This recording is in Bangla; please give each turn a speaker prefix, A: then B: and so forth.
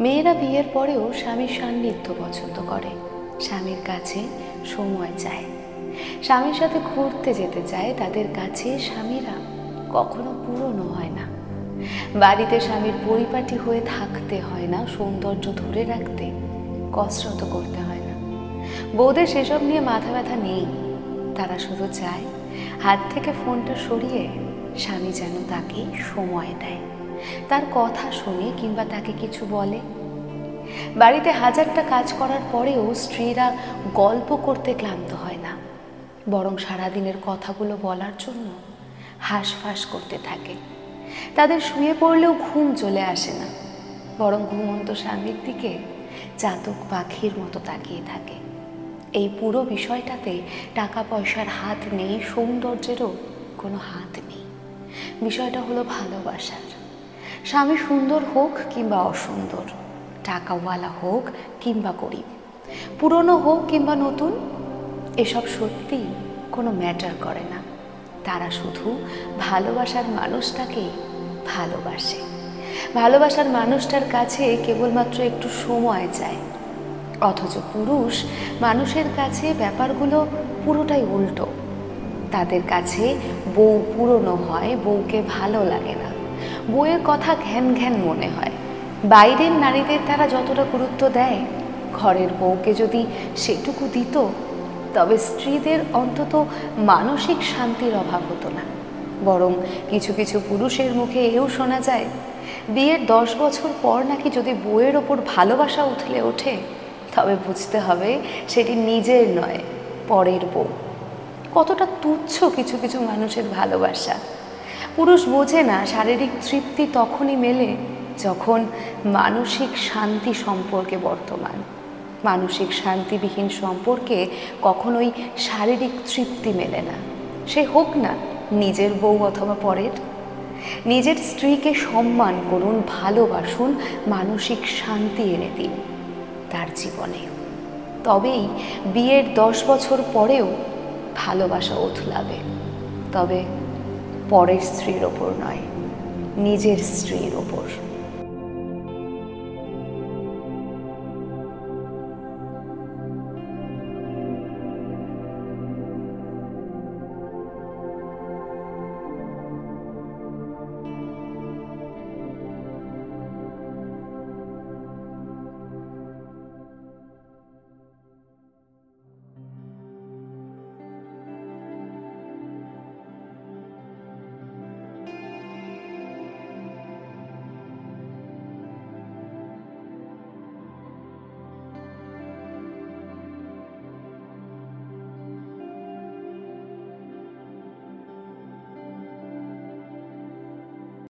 A: মেয়েরা বিয়ের পরেও স্বামীর সান্নিধ্য পছন্দ করে, স্বামীর কাছে সময় চায়, স্বামীর সাথে ঘুরতে যেতে চায়। তাদের কাছে স্বামীরা কখনো পুরনো হয় না। বাড়িতে স্বামীর পরিপাটি হয়ে থাকতে হয় না, সৌন্দর্য ধরে রাখতে কসরত করতে হয় না। বউদের সেসব নিয়ে মাথা ব্যথা নেই। তারা শুধু চায় হাত থেকে ফোনটা সরিয়ে স্বামী যেন তাকে সময় দেয়, তার কথা শোনে কিংবা তাকে কিছু বলে। বাড়িতে হাজারটা কাজ করার পরেও স্ত্রীরা গল্প করতে ক্লান্ত হয় না, বরং সারাদিনের কথাগুলো বলার জন্য হাঁসফাঁস করতে থাকে। তাদের শুয়ে পড়লেও ঘুম চলে আসে না, বরং ঘুমন্ত স্বামীর দিকে চাতক পাখির মতো তাকিয়ে থাকে। এই পুরো বিষয়টাতে টাকা পয়সার হাত নেই, সৌন্দর্যেরও কোনো হাত নেই। বিষয়টা হলো ভালোবাসার। স্বামী সুন্দর হোক কিংবা অসুন্দর, টাকাওয়ালা হোক কিংবা গরিব, পুরনো হোক কিংবা নতুন, এসব সত্যি কোনো ম্যাটার করে না। তারা শুধু ভালোবাসার মানুষটাকে ভালোবাসে, ভালোবাসার মানুষটার কাছে কেবলমাত্র একটু সময় চায়। অথচ পুরুষ মানুষের কাছে ব্যাপারগুলো পুরোটাই উল্টো। তাদের কাছে বউ পুরনো হয়, বউকে ভালো লাগে না, বউয়ের কথা ঘ্যান ঘ্যান মনে হয়। বাইরের নারীদের তারা যতটা গুরুত্ব দেয়, ঘরের বউকে যদি সেটুকু দিত, তবে স্ত্রীদের অন্তত মানসিক শান্তির অভাব হতো না। বরং কিছু কিছু পুরুষের মুখে এও শোনা যায়, বিয়ের 10 বছর পর নাকি যদি বউয়ের ওপর ভালোবাসা উথলে ওঠে, তবে বুঝতে হবে সেটি নিজের নয়, পরের বউ। কতটা তুচ্ছ কিছু কিছু মানুষের ভালোবাসা। পুরুষ বোঝে না শারীরিক তৃপ্তি তখনই মেলে যখন মানসিক শান্তি সম্পর্কে বর্তমান। মানসিক শান্তিবিহীন সম্পর্কে কখনোই শারীরিক তৃপ্তি মেলে না, সে হোক না নিজের বউ অথবা পরের। নিজের স্ত্রীকে সম্মান করুন, ভালোবাসুন, মানসিক শান্তি এনে দিন তার জীবনে। তবেই বিয়ের 10 বছর পরেও ভালোবাসা উথলাবে, তবে পরের স্ত্রীর ওপর নয়, নিজের স্ত্রীর ওপর।